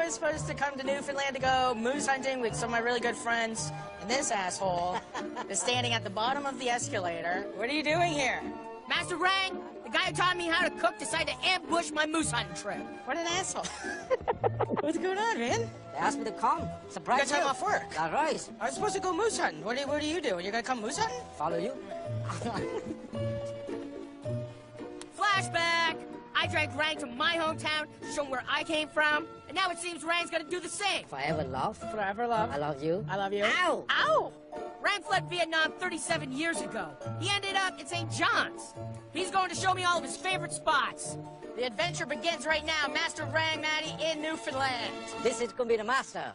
was supposed to come to Newfoundland to go moose hunting with some of my really good friends, and this asshole is standing at the bottom of the escalator. What are you doing here? Master Rang, the guy who taught me how to cook, decided to ambush my moose hunting trip. What an asshole. What's going on, man? They asked me to come. Surprise You got time off work. All right. I was supposed to go moose hunting. What do you do? You're gonna come moose hunting? Follow you. Flashback! I dragged Rang to my hometown to show him where I came from, and now it seems Rang's gonna do the same. Forever love. Forever love. I love you. I love you. Ow! Ow! Rang fled Vietnam 37 years ago. He ended up in St. John's. He's going to show me all of his favorite spots. The adventure begins right now. Master Rang Maddie in Newfoundland. This is gonna be the master.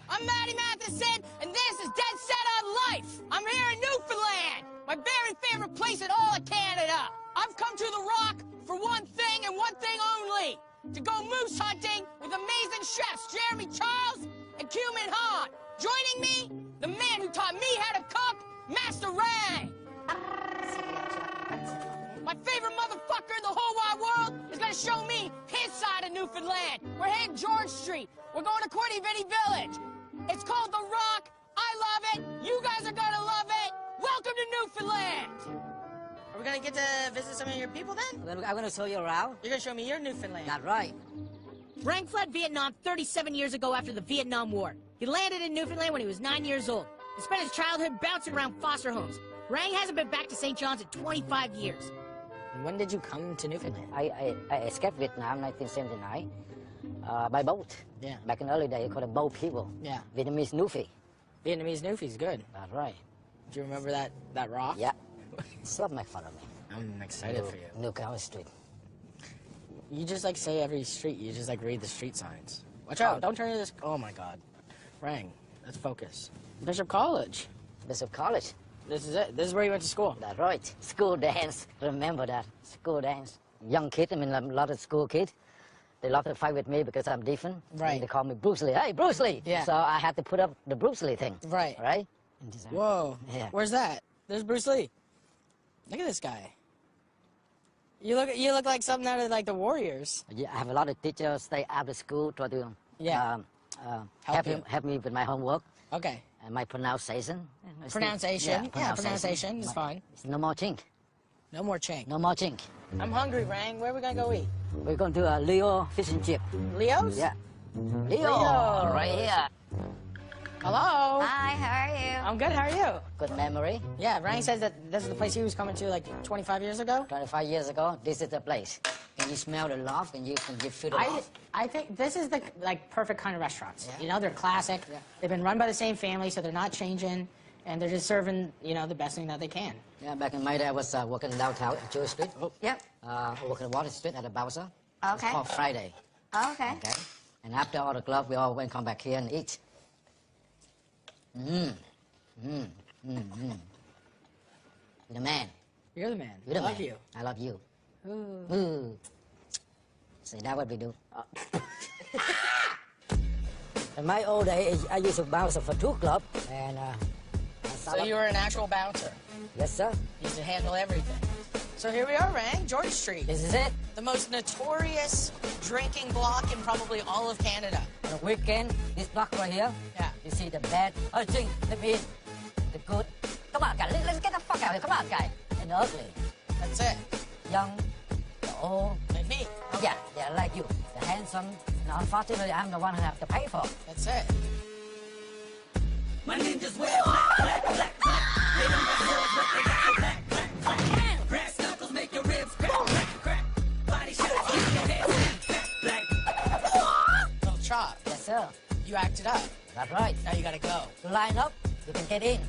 I'm Maddie Matheson, and this is Dead Set on Life. I'm here in Newfoundland, my very favorite place in all of Canada. I've come to the Rock for one thing and one thing only, to go moose hunting with amazing chefs Jeremy Charles and Cumin Han. Joining me, the man who taught me how to cook, Master Rang. My favorite motherfucker in the whole wide world is gonna show me his side of Newfoundland. We're heading George Street. We're going to Quiddy Vitty Village. It's called The Rock. I love it. You guys are gonna love it. Welcome to Newfoundland. Are we gonna get to visit some of your people then? I'm gonna show you around. You're gonna show me your Newfoundland. That's right. Rang fled Vietnam 37 years ago after the Vietnam War. He landed in Newfoundland when he was 9 years old. He spent his childhood bouncing around foster homes. Rang hasn't been back to St. John's in 25 years. When did you come to Newfoundland? I escaped Vietnam 1979 by boat. Yeah. Back in the early days, called the boat people. Yeah. Vietnamese Newfie. Vietnamese Newfie's good. That's right. Do you remember that rock? Yeah. Slap my father, me. I'm excited for you. New County Street. You just like say every street. You just like read the street signs. Watch out! Don't turn into this. Oh my God, Rang. Let's focus. Bishop College. Bishop College. This is it. This is where you went to school. That's right. School dance. Remember that. School dance. Young kid, I mean, a lot of school kids. They love to fight with me because I'm different. Right. And they call me Bruce Lee. Hey, Bruce Lee! Yeah. So I had to put up the Bruce Lee thing. Right. Right? Whoa. Yeah. Where's that? There's Bruce Lee. Look at this guy. You look like something out of like the Warriors. Yeah, I have a lot of teachers stay after school try to help me with my homework Okay. and my pronunciation. Pronunciation. Yeah, pronunciation is fine. No more chink. No more chink. No more chink. I'm hungry, Rang. Where are we gonna go eat? We're going to a Leo fish and chip. Leo's? Yeah. Leo, right here. Hello. Hi, how are you? I'm good. How are you? Good memory. Yeah, Rang says that this is the place he was coming to like 25 years ago. 25 years ago, this is the place. Can you smell the love? Can you feel the love? I think this is the like perfect kind of restaurants. Yeah. You know, they're classic. Yeah. They've been run by the same family, so they're not changing, and they're just serving, you know, the best thing that they can. Yeah, back in my day, I was working downtown at Jewish Street. Yep. Working Water Street at the Bowser. Okay. It's called Friday. Okay. Okay. And after all the club, we all went come back here and eat. The man. You're the man. You're the I love man. you. I love you. Ooh. Ooh. See, that's what we do. In my old days, I used to bounce for 2 club, and So you were an actual bouncer. yes, sir. You used to handle everything. So here we are, Rang, George Street. This is it. The most notorious drinking block in probably all of Canada. On the weekend, this block right here. Yeah. You see the bad, drink, let me in. The good. Come on, guys, let's get the fuck out here. Come on, guys. And the ugly. That's it. Young, the old. Like me. Yeah, like you. The handsome. Now, unfortunately, I'm the one who have to pay for. That's it. My ninjas wear black, black, black, black. They don't got swords, but they got the black, black, black. Brass knuckles make your ribs crack, crack, crack. Body shots keep your head black, black. Little chop. Yes, sir. You acted up. That's right. Now you gotta go. Line up, you can get in.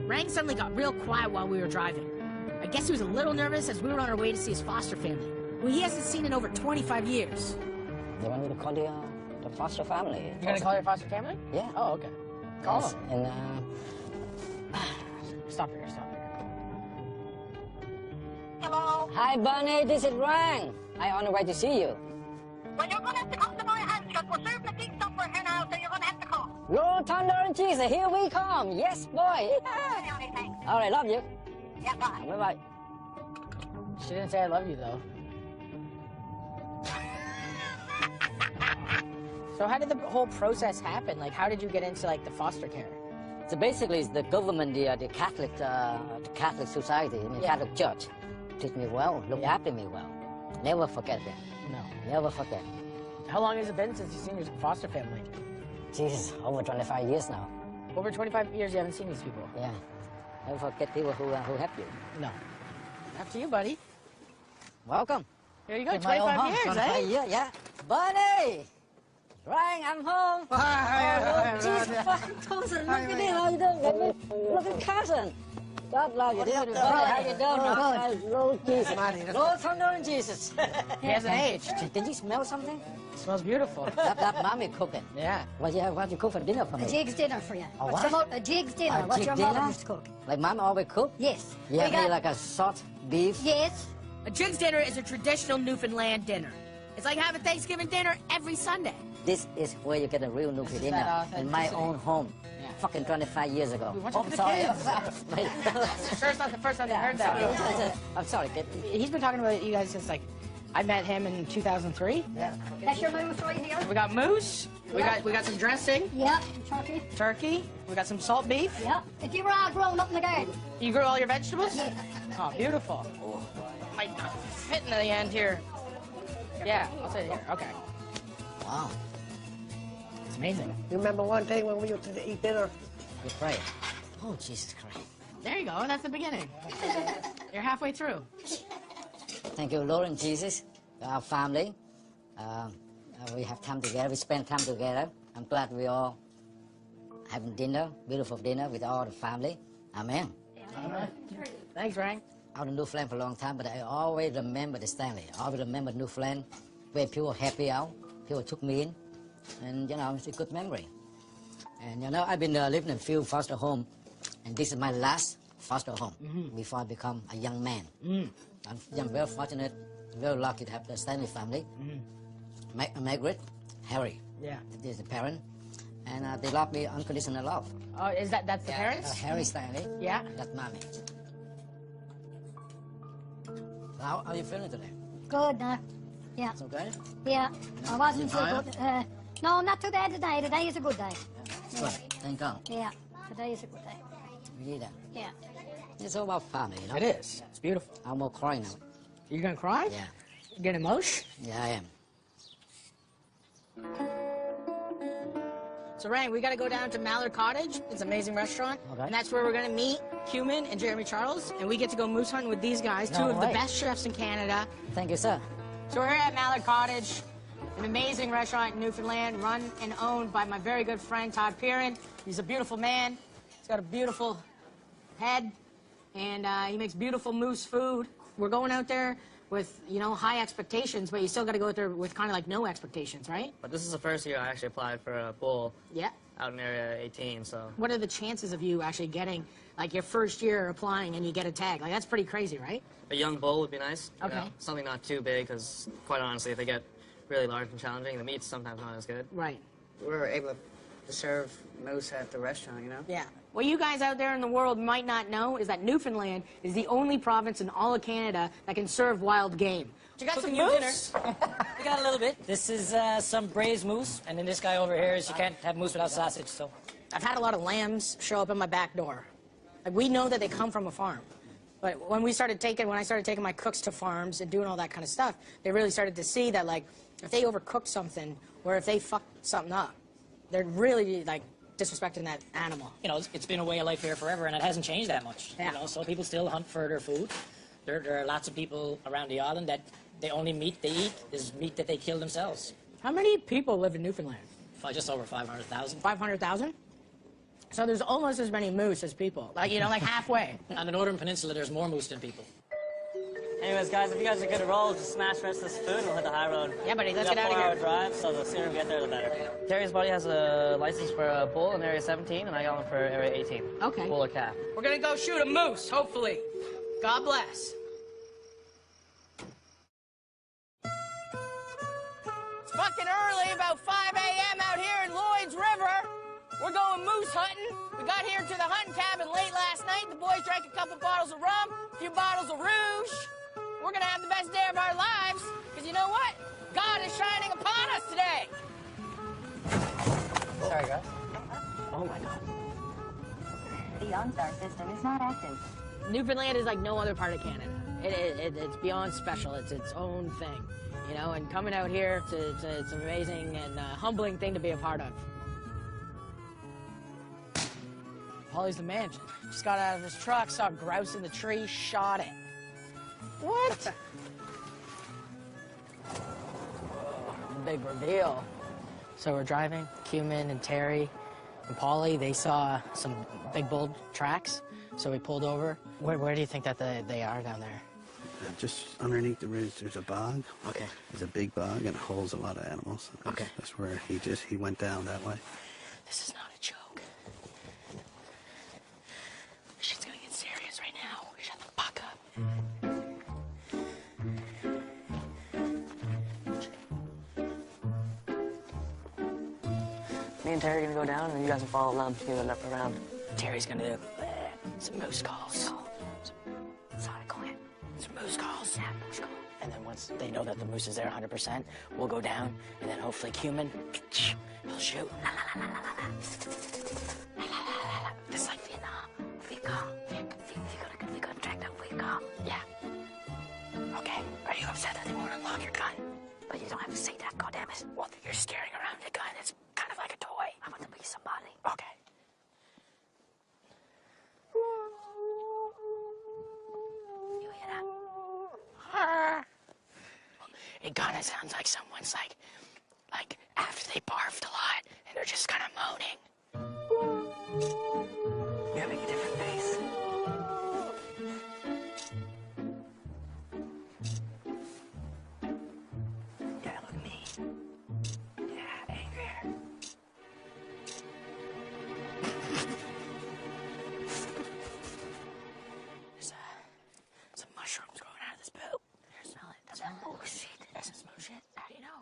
Rang suddenly got real quiet while we were driving. I guess he was a little nervous as we were on our way to see his foster family, who he hasn't seen in over 25 years. They want me to call the foster family. You're gonna call your foster family? Yeah. Oh, okay. Call Yes, them. And, Stop here, stop here. Hello. hi, Bunny, this is Rang. I'm on the way to see you. Well, you're gonna have to come to my house because we're serving a big supper here now, so you're gonna have to come. Roll thunder and Jesus, here we come. Yes, boy. Anyway, thanks. All right, love you. Yeah, bye. Bye-bye. She didn't say I love you, though. So how did the whole process happen? Like, how did you get into, like, the foster care? So basically, it's the government, the Catholic society, the Yeah. Catholic Church, treat me well, look Yeah. after me well. Never forget that. No. Never forget. How long has it been since you've seen your foster family? Jesus, over 25 years now. Over 25 years you haven't seen these people? Yeah. Never forget people who help you. No. After you, buddy. Welcome. Here you go, To my own 25 home. years, 25 eh? years, yeah. Buddy! Rang, I'm home. Oh, jeez, fucking cousin, look at it, how you doing? Look at cousin. God love you. Buddy, how you doing? Lord Jesus. Lord thunder and Jesus. He hasn't aged. Did you smell something? It smells beautiful. That mommy cooking. Yeah. What you cook for dinner for A me? jig's dinner for you. A What's what? your a jig's dinner. A What jig your mother dinner? used to cook. Like mom always cook? Yes. You We have me got- like a salt beef? Yes. A jig's dinner is a traditional Newfoundland dinner. It's like having Thanksgiving dinner every Sunday. This is where you get a real Nuki is dinner. that In my authenticity. own home. Yeah. Fucking 25 years ago. We watch Oh, it with sorry. the Sure, it's not the first time you heard that. I'm sorry, kid. He's been talking about you guys since, like, I met him in 2003. That's your moose right here. We got moose. We got some dressing, Yeah. Turkey. turkey. We got some salt beef. Yeah. If you were all grown up in the garden. You grew all your vegetables? Oh, beautiful. Might not fit in the end here. Yeah, I'll say it here. Okay. Wow. It's amazing. You remember one day when we used to eat dinner? Good prayer. Oh, Jesus Christ. There you go. That's the beginning. You're halfway through. Thank you, Lord and Jesus, our family. We have time together. We spend time together. I'm glad we all having dinner, beautiful dinner with all the family. Amen. Thanks, Rang. Out in Newfoundland for a long time, but I always remember the Stanley. I always remember Newfoundland, where people happy out, people took me in, and you know, it's a good memory. And you know, I've been living in a few foster homes, and this is my last foster home before I become a young man. I'm very fortunate, very lucky to have the Stanley family. Margaret, Harry, Yeah. this is the parent, and they love me unconditional love. Oh, that's the parents? Harry Stanley, Yeah. that's mommy. How are you feeling today? Good now. Yeah. It's okay? Yeah. I wasn't so tired? good. No, not too bad today. Today is a good day. Good. Thank God. Yeah. Today is a good day. We need that. Yeah. It's all about family, you know? It is. It's beautiful. I'm all crying now. You gonna cry? Yeah. You get emotion? Yeah, I am. So, Rang, we gotta go down to Mallard Cottage. It's an amazing restaurant. Okay. And that's where we're gonna meet Cumin and Jeremy Charles. And we get to go moose hunting with these guys, two No of the way. best chefs in Canada. Thank you, sir. So we're here at Mallard Cottage, an amazing restaurant in Newfoundland, run and owned by my very good friend, Todd Pearin. He's a beautiful man. He's got a beautiful head, and he makes beautiful moose food. We're going out there with, you know, high expectations, but you still got to go out there with kind of like no expectations, right? But this is the first year I actually applied for a pool Yeah. out in Area 18, so What are the chances of you actually getting, like, your first year applying and you get a tag? Like, that's pretty crazy, right? a young bull would be nice. you Okay. know, something not too big, because quite honestly, if they get really large and challenging, the meat's sometimes not as good. Right. We were able to serve moose at the restaurant, you know? Yeah. What you guys out there in the world might not know is that Newfoundland is the only province in all of Canada that can serve wild game. You got some moose? We got a little bit. This is some braised moose, and then this guy over here is you can't have moose without sausage, so. I've had a lot of lambs show up at my back door. Like, we know that they come from a farm. But when I started taking my cooks to farms and doing all that kind of stuff, they really started to see that, like, if they overcook something or if they fuck something up, they're really, like, disrespecting that animal. You know, it's been a way of life here forever, and it hasn't changed that much. Yeah. You know, so people still hunt for their food. There are lots of people around the island that the only meat they eat is meat that they kill themselves. How many people live in Newfoundland? Just over 500,000. 500,000? So there's almost as many moose as people. Like, you know, like halfway. On the Northern Peninsula, there's more moose than people. Anyways, guys, if you guys are good to roll, just smash the rest of this food and we'll hit the high road. Yeah, buddy, let's We get got out of here. 4-hour drive, so the sooner we get there, the better. Terry's buddy has a license for a bull in Area 17, and I got one for Area 18. Okay. Bull or calf. We're gonna go shoot a moose, hopefully. God bless. It's fucking early, about 5 a.m. out here in Lloyd's River. We're going moose hunting. We got here to the hunting cabin late last night. The boys drank a couple bottles of rum, a few bottles of rouge. We're gonna have the best day of our lives, because you know what? God is shining upon us today. Sorry, guys. Oh my god. The OnStar system is not active. Newfoundland is like no other part of Canada. It's beyond special. It's its own thing, you know. And coming out here, it's an amazing and humbling thing to be a part of. Paulie's the man. Just got out of his truck, saw a grouse in the tree, shot it. What? Big reveal. So we're driving, Cumin and Terry and Paulie, they saw some big bull tracks, so we pulled over. Where do you think that they are down there? Just underneath the ridge, there's a bog. Okay. There's a big bog and it holds a lot of animals. Okay. That's where he went down that way. This is not a joke. Shit's gonna get serious right now. Shut the fuck up. Me and Terry are gonna go down, and you guys will follow along, give it up around. Terry's gonna do some moose calls. Sorry, go ahead. Some moose calls. Yeah, moose calls. And then once they know that the moose is there 100%, we'll go down, and then hopefully Cumin, he'll shoot. It's like Vietnam. We're gonna track down Vietnam. Yeah. Okay. Are you upset that they won't unlock your gun? But you don't have to say that, goddammit. Well, you're scaring around your gun. It's kind of like a toy. I want to be somebody. Okay. You hear that? It kind of sounds like someone's like after they barfed a lot and they're just kind of moaning. You're having a different face. Yeah, look at me. Yeah, angrier. There's some mushrooms growing out of this poop. Here, smell it. Smell it. Oh, shit. There's some smooth shit. How do you know?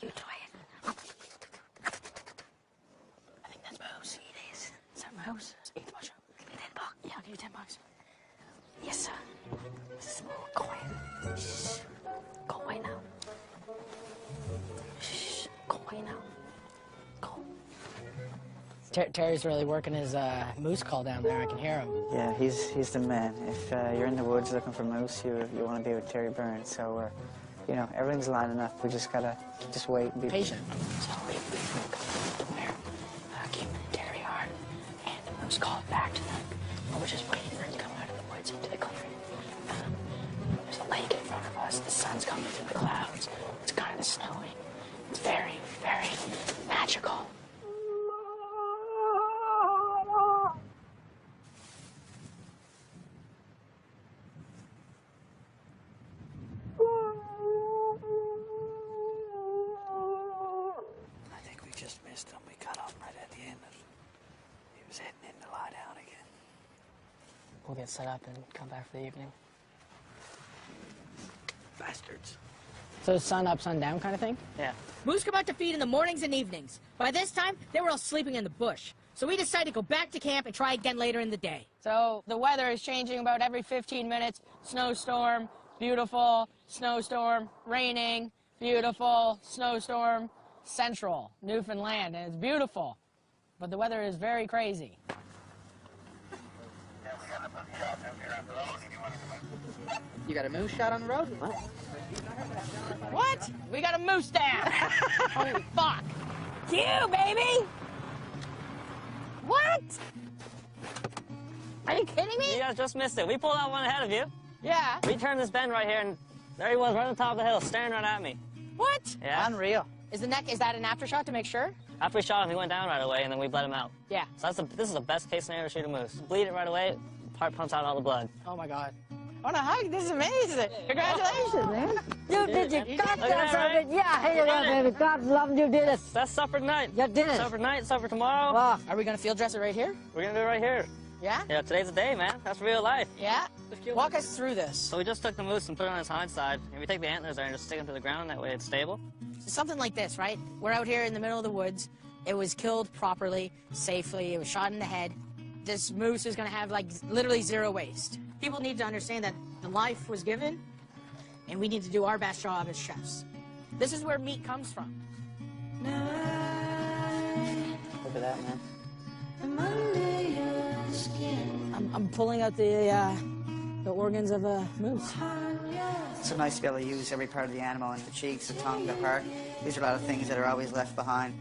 You try it. I think that's moose. It is. Is that moose? Eat the mushroom. Give me $10. Yeah, I'll give you $10. Yes, sir. Smooth. Go away. Shh. Go away now. Shh. Go away now. Go. Terry's really working his moose call down there. I can hear him. Yeah, he's the man. If you're in the woods looking for moose, you want to be with Terry Burns. So, you know, everything's lining up. We just gotta wait and be Patient. So we come to where Kim and Terry are, and the moose called back to them. And we're just waiting for them to come out of the woods into the clearing. There's a lake in front of us. The sun's coming through the clouds. It's kind of snowing. It's very, very magical. I think we just missed him. We cut off right at the end. He was heading in to lie down again. We'll get set up and come back for the evening. Bastards. So sun up, sun down kind of thing? Yeah. Moose come out to feed in the mornings and evenings. By this time, they were all sleeping in the bush. So we decided to go back to camp and try again later in the day. So the weather is changing about every 15 minutes. Snowstorm, beautiful, snowstorm, raining, beautiful, snowstorm, central, Newfoundland, and it's beautiful. But the weather is very crazy. You got a moose shot on the road? What? We got a moose down. Holy fuck. It's you, baby. What? Are you kidding me? You guys just missed it. We pulled out one ahead of you. Yeah. We turned this bend right here, and there he was, right on top of the hill, staring right at me. What? Yeah. Unreal. Is the neck, is that an after shot to make sure? After we shot him, he went down right away, and then we bled him out. Yeah. So this is the best case scenario to shoot a moose. Bleed it right away, heart pumps out all the blood. Oh my God. I want to hug. This is amazing. Congratulations, man. You did it. God Look at that, right? Yeah, here you go, baby. God love you did it. That's supper tonight. You did it. Supper tonight, supper tomorrow. Wow. Are we going to field dress it right here? We're gonna do it right here. Yeah? Yeah, today's the day, man. That's real life. Yeah? Walk us through this. So we just took the moose and put it on his hind side, and we take the antlers there and just stick them to the ground. That way it's stable. Something like this, right? We're out here in the middle of the woods. It was killed properly, safely. It was shot in the head. This moose is going to have, like, literally zero waste. People need to understand that the life was given, and we need to do our best job as chefs. This is where meat comes from. Look at that, man. I'm pulling out the organs of a moose. It's so nice to be able to use every part of the animal, and the cheeks, the tongue, the heart. These are a lot of things that are always left behind.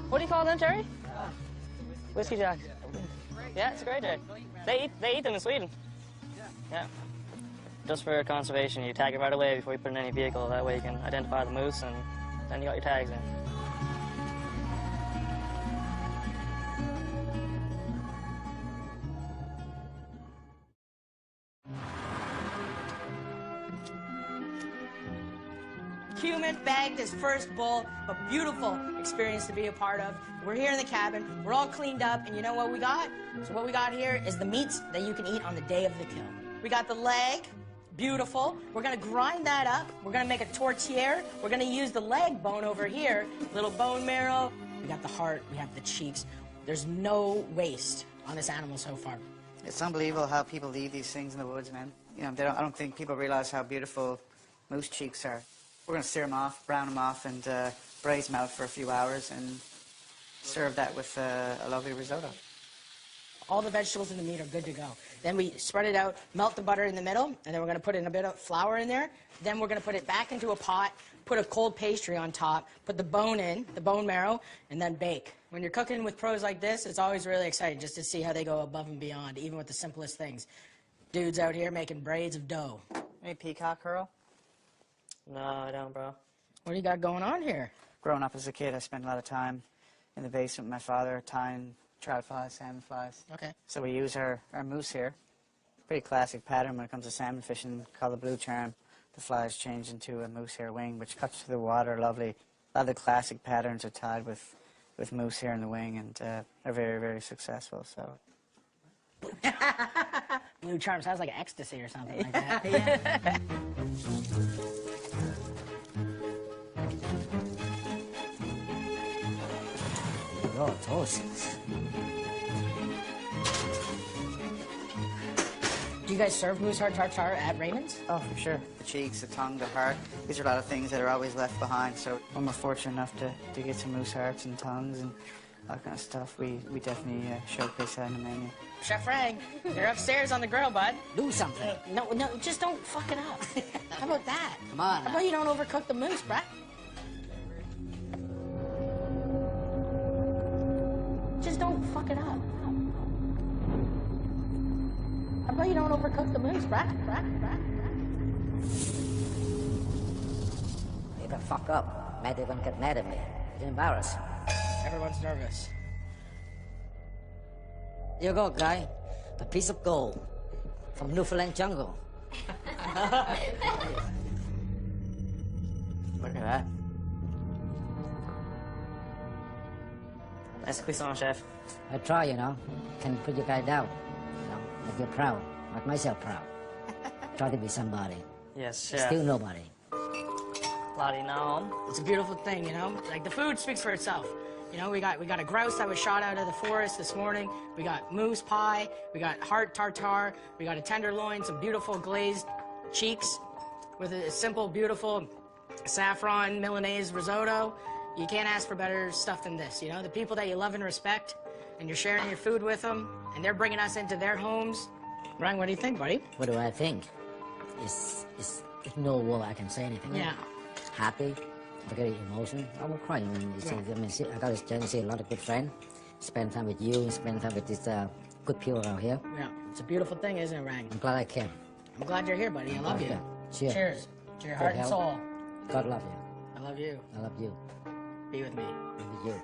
What do you call them, Terry? Whiskey Jack. Yeah, it's a great day. They eat them in Sweden. Yeah. Just for conservation, you tag it right away before you put it in any vehicle. That way you can identify the moose, and then you got your tags in. Human bagged his first bull, a beautiful experience to be a part of. We're here in the cabin, we're all cleaned up, and you know what we got? So what we got here is the meats that you can eat on the day of the kill. We got the leg, beautiful. We're gonna grind that up. We're gonna make a tortilla. We're gonna use the leg bone over here, little bone marrow. We got the heart, we have the cheeks. There's no waste on this animal so far. It's unbelievable how people leave these things in the woods, man. You know, I don't think people realize how beautiful moose cheeks are. We're going to sear them off, brown them off, and braise them out for a few hours and serve that with a lovely risotto. All the vegetables and the meat are good to go. Then we spread it out, melt the butter in the middle, and then we're going to put in a bit of flour in there. Then we're going to put it back into a pot, put a cold pastry on top, put the bone in, the bone marrow, and then bake. When you're cooking with pros like this, it's always really exciting just to see how they go above and beyond, even with the simplest things. Dudes out here making braids of dough. Any peacock curl? No, I don't, bro. What do you got going on here? Growing up as a kid, I spent a lot of time in the basement with my father tying trout flies, salmon flies. Okay. So we use our moose here. Pretty classic pattern when it comes to salmon fishing, called the blue charm. The flies change into a moose hair wing, which cuts through the water lovely. A lot of the classic patterns are tied with moose hair in the wing, and are very, very successful. So. Blue charm sounds like ecstasy or something like that. Yeah. Oh, toast. Do you guys serve moose heart tartare at Raymond's? Oh, for sure. The cheeks, the tongue, the heart. These are a lot of things that are always left behind. So when we're fortunate enough to get some moose hearts and tongues and that kind of stuff, we definitely showcase that in the menu. Chef Rang, you're upstairs on the grill, bud. Do something. No, just don't fuck it up. How about that? Come on. How about you don't overcook the moose, bruh? Just don't fuck it up. How about you don't overcook the moose, bruh? If I fuck up, might even get mad at me. It's embarrassing. Everyone's nervous. Here you go, guy. A piece of gold from Newfoundland jungle. Look at that. Nice cuisson, chef. I try, you know. Can put your guy down. You know, make you proud. Make myself proud. Try to be somebody. Yes, chef. Still nobody. Bloody no. It's a beautiful thing, you know? Like, the food speaks for itself. You know, we got a grouse that was shot out of the forest this morning. We got moose pie. We got heart tartare. We got a tenderloin, some beautiful glazed cheeks with a simple, beautiful saffron Milanese risotto. You can't ask for better stuff than this, you know? The people that you love and respect, and you're sharing your food with them, and they're bringing us into their homes. Rang, what do you think, buddy? What do I think? it's no word I can say anything. Yeah. Happy, very emotional. I will cry. I mean, I got a chance to see a lot of good friends. Spend time with you, spend time with this good people around here. Yeah. It's a beautiful thing, isn't it, Rang? I'm glad I came. I'm glad you're here, buddy. I love you. Okay. Cheers. Cheers to your Good heart and health. soul. God love you. I love you. I love you. Be with me. Be with you.